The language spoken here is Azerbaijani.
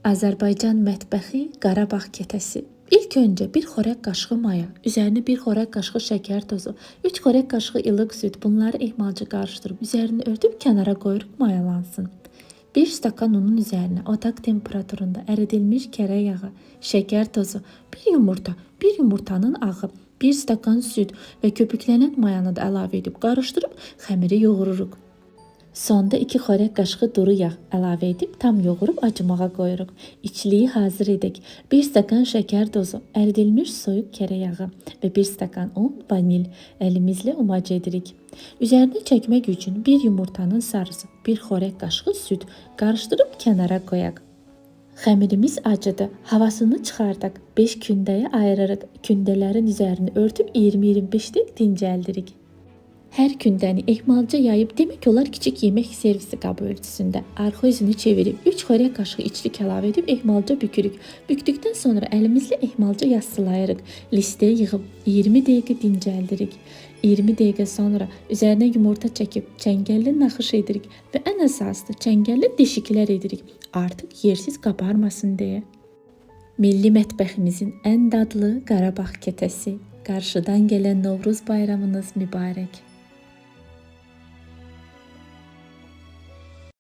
Azərbaycan mətbəxi Qarabağ kətəsi. İlk öncə bir xörək qaşığı maya, üzərinə bir xörək qaşığı şəkər tozu, 3 xörək qaşığı ilıq süd, bunları ehmalca qarışdırıb üzərini örtüb kənara qoyuruq mayalansın. 1 stakan unun üzərinə otaq temperaturunda əridilmiş kərə yağı, şəkər tozu, 1 yumurta, 1 yumurtanın ağı, 1 stakan süd və köpüklənən mayanı da əlavə edib qarışdırıb xəmiri yoğururuq. Sonda 2 xörək qaşığı duru yağ əlavə edib tam yoğurub acımağa qoyuruq. İçliyi hazır edək. 1 stakan şəkər tozu, əridilmiş soyuq kərə yağı və 1 stakan un, vanil əlimizlə umac edirik. Üzərinə çəkmək üçün 1 yumurtanın sarısı, 1 xörək qaşığı süd qarışdırıb kənara qoyaq. Xəmirimiz acıdı. Havasını çıxardaq. 5 kündəyə ayırırıq. Kündələrin üzərini örtüb 20-25 dəqiqə dincəldirik. Hər kündəni ehmalca yayıb, demək olar kiçik yemək servisi qabı ölçüsündə. Arxa üzünü çevirib 3 xörək qaşığı içlik əlavə edib ehmalca bükürük. Bükdükdən sonra əlimizlə ehmalca yassılayırıq. Listəyə yığıb 20 dəqiqə dincəldirik. 20 dəqiqə sonra üzərinə yumurta çəkib çəngəllə naxış edirik və ən əsası da çəngəllə deşiklər edirik. Artıq yersiz qabarmasın deyə. Milli mətbəximizin ən dadlı Qarabağ kətəsi. Qarşıdan gələn Novruz bayramınız mübarək.